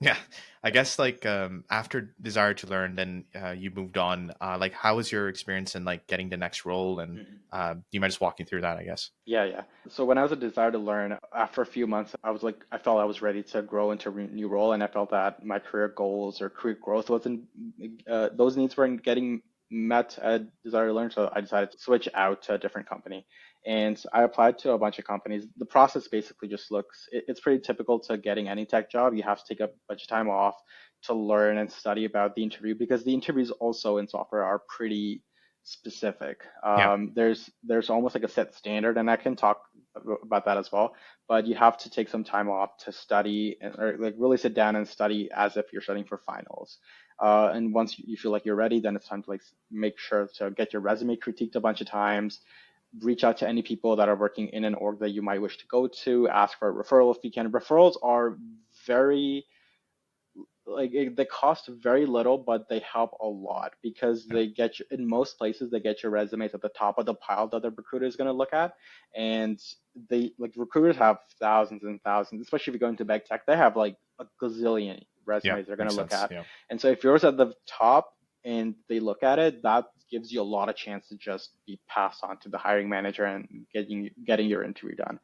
Yeah, I guess like after desire to learn, then you moved on. Like, how was your experience in like getting the next role? And Mhm. do you mind just walking through that? I guess. Yeah, yeah. So when I was a desire to learn, after a few months, I was like, I felt I was ready to grow into a new role, and I felt that my career goals or career growth wasn't, those needs weren't getting met at desire to learn. So I decided to switch out to a different company, and I applied to a bunch of companies. The process basically just it's pretty typical to getting any tech job. You have to take a bunch of time off to learn and study about the interview because the interviews also in software are pretty specific. Yeah. There's almost like a set standard, and I can talk about that as well. But you have to take some time off to study or like really sit down and study as if you're studying for finals. And once you feel like you're ready, then it's time to like make sure to get your resume critiqued a bunch of times, reach out to any people that are working in an org that you might wish to go to, ask for a referral if you can. Referrals are very they cost very little, but they help a lot because Yeah. they get you in most places they get your resumes at the top of the pile that the recruiter is going to look at, and they like recruiters have thousands and thousands, especially if you go into big tech, they have like a gazillion Yeah. resumes they're going to Makes look sense. at, Yeah. and so if yours at the top and they look at it, that gives you a lot of chance to just be passed on to the hiring manager and getting your interview done.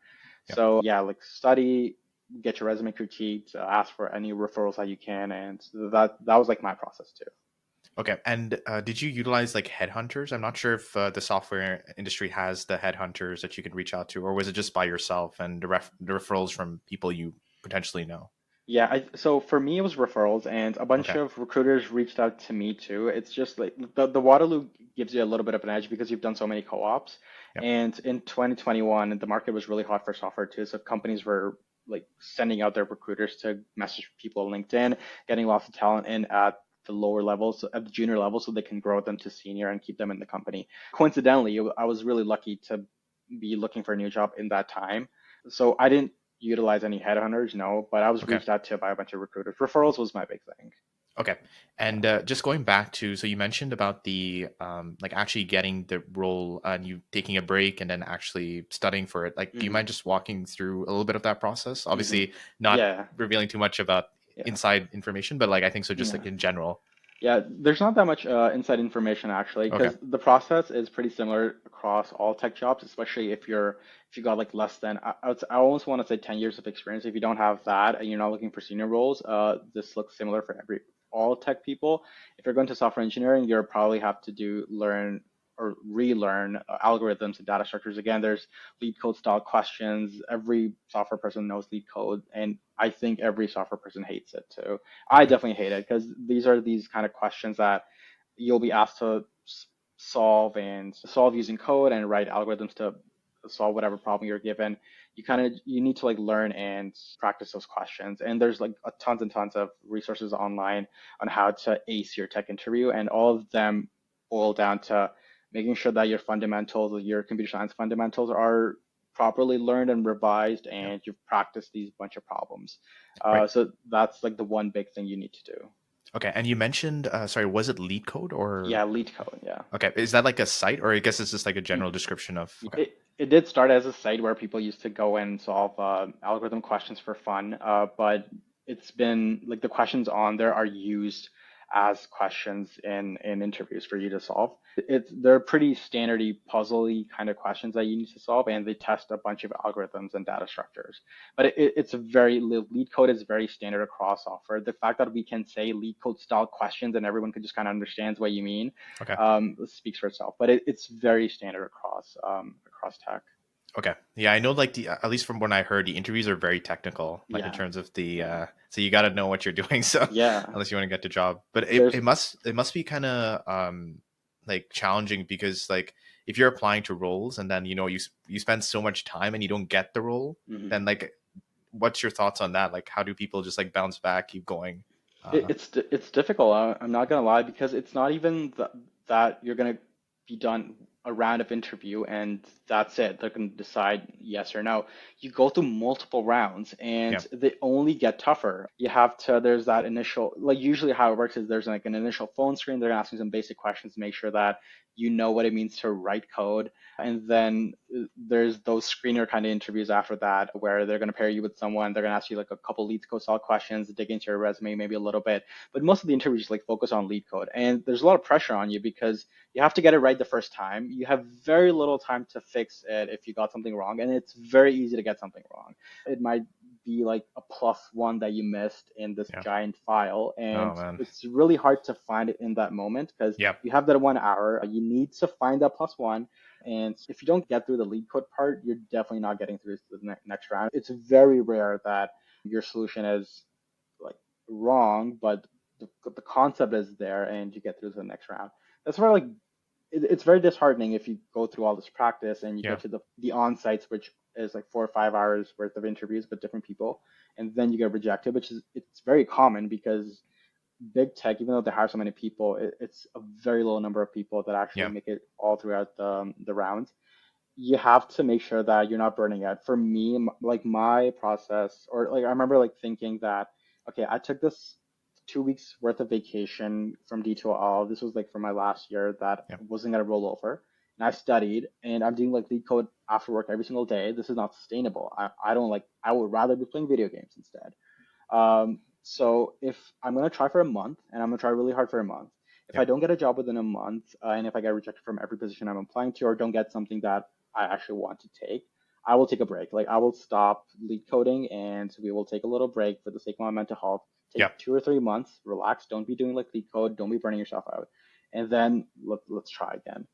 Yeah. So yeah, like study, get your resume critiqued, ask for any referrals that you can, and that was like my process too. Okay. And did you utilize like headhunters? I'm not sure if the software industry has the headhunters that you can reach out to, or was it just by yourself and the referrals from people you potentially know? Yeah, so for me it was referrals, and a bunch Okay. of recruiters reached out to me too. It's just like the Waterloo gives you a little bit of an edge because you've done so many co-ops. Yeah. And in 2021, the market was really hot for software too, so companies were like sending out their recruiters to message people on LinkedIn, getting lots of talent in at the lower levels, at the junior level, so they can grow them to senior and keep them in the company. Coincidentally, I was really lucky to be looking for a new job in that time. So I didn't utilize any headhunters, no, but I was Okay. reached out to by a bunch of recruiters. Referrals was my big thing. Okay. Yeah. And just going back to, so you mentioned about the like actually getting the role and you taking a break and then actually studying for it. Like, do you Hmm. mind just walking through a little bit of that process? Hmm. Obviously, not Yeah. revealing too much about Yeah. inside information, but like I think so, just Yeah. like in general. Yeah. There's not that much inside information actually, Okay. because the process is pretty similar across all tech jobs, especially if you got like less than I almost want to say 10 years of experience. If you don't have that and you're not looking for senior roles, this looks similar for every all tech people. If you're going to software engineering, you'll probably have to do learn or relearn algorithms and data structures. Again, there's lead code style questions. Every software person knows lead code, and I think every software person hates it too. I Okay. definitely hate it because these are these kind of questions that you'll be asked to solve using code and write algorithms to solve whatever problem you're given. You need to like learn and practice those questions. And there's like tons and tons of resources online on how to ace your tech interview, and all of them boil down to making sure that your fundamentals, your computer science fundamentals, are properly learned and revised, Yeah. and you've practiced these bunch of problems. Right. So that's like the one big thing you need to do. Okay. And you mentioned, sorry, was it LeetCode or? Yeah, lead code. Yeah. Okay. Is that like a site, or I guess it's just like a general Mhm. description of? Okay. It did start as a site where people used to go and solve algorithm questions for fun, but it's been like the questions on there are used as questions in interviews for you to solve. They're pretty standardy, puzzly kind of questions that you need to solve, and they test a bunch of algorithms and data structures. But it's a very lead code is very standard across software. The fact that we can say lead code style questions and everyone can just kind of understands what you mean Okay. speaks for itself. But it's very standard across tech. Okay. Yeah, I know like the at least from when I heard, the interviews are very technical, like in Yeah, terms of the yeah, so you got to know what you're doing so yeah. unless you want to get the job. But There's it must be kind of like challenging because like if you're applying to roles and then you spend so much time and you don't get the role, mhm. then like what's your thoughts on that? Like how do people just like bounce back, keep going? It's difficult. I'm not gonna lie because it's not even that you're gonna be done a round of interview and that's it. They're gonna decide yes or no. You go through multiple rounds and Yeah. they only get tougher. There's that initial, like usually how it works is there's like an initial phone screen. They're gonna ask you some basic questions to make sure that you know what it means to write code. And then there's those screener kind of interviews after that where they're going to pair you with someone. They're going to ask you like a couple LeetCode style questions, dig into your resume maybe a little bit. But most of the interviews like focus on LeetCode. And there's a lot of pressure on you because you have to get it right the first time. You have very little time to fix it if you got something wrong. And it's very easy to get something wrong. It might be like a +1 that you missed in this Yeah. giant file. Oh And man. it's really hard to find it in that moment because Yep. you have that 1 hour. You need to find that +1. And if you don't get through the LeetCode part, you're definitely not getting through to the next round. It's very rare that your solution is like wrong, but the concept is there and you get through to the next round. That's where like it's very disheartening if you go through all this practice and you Yeah. get to the on-sites, which is like 4 or 5 hours worth of interviews with different people, and then you get rejected, which is it's very common because big tech, even though they hire so many people, it's a very low number of people that actually Yeah. make it all throughout the round. You have to make sure that you're not burning out. For me, like my process, or like I remember like thinking that, okay, I took this 2 weeks worth of vacation from D2L. This was like for my last year that Yeah. wasn't gonna roll over. And I studied and I'm doing like LeetCode after work every single day. This is not sustainable. I don't like, I would rather be playing video games instead. So if I'm gonna try for a month and I'm gonna try really hard for a month, if I Yep. don't get a job within a month, and if I get rejected from every position I'm applying to, or don't get something that I actually want to take, I will take a break. Like I will stop lead coding and we will take a little break for the sake of my mental health. Yep. Take 2 or 3 months, relax. Don't be doing like lead code. Don't be burning yourself out. And then let's try again.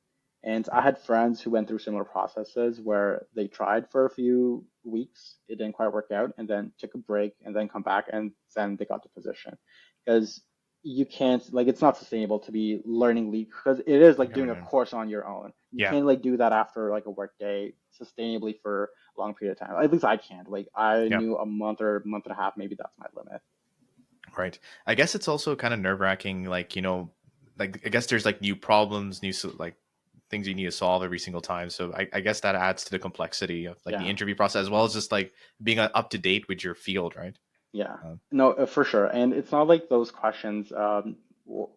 And I Right. had friends who went through similar processes where they tried for a few weeks, it didn't quite work out, and then took a break and then come back and then they got the position. Because you can't like it's not sustainable to be learning lead because it is like Yeah. doing a Man. course on your own. You Yeah. can't like do that after like a work day sustainably for a long period of time. At least I can't. Like I Yeah. knew a month or a month and a half, maybe that's my limit. Right. I guess it's also kind of nerve wracking. Like, like I guess there's like new problems, like things you need to solve every single time. So I guess that adds to the complexity of like the Yeah. interview process, as well as just like being up to date with your field, right? Yeah, Uh, no, for sure. And it's not like those questions are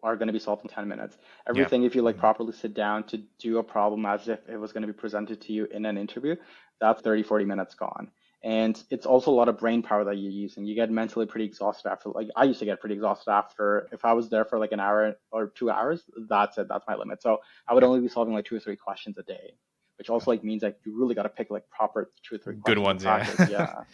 going to be solved in 10 minutes. yeah. Everything, if you like Mhm. properly sit down to do a problem as if it was going to be presented to you in an interview, that's 30, 40 minutes gone. And it's also a lot of brain power that you're using. You get mentally pretty exhausted after, like, I used to get pretty exhausted after, if I was there for like an hour or 2 hours, that's it, that's my limit. So I would Yeah. only be solving like 2 or 3 questions a day, which also Gotcha. like means like you really got to pick like proper 2 or 3 Good questions to ones. Yeah. practice. Yeah.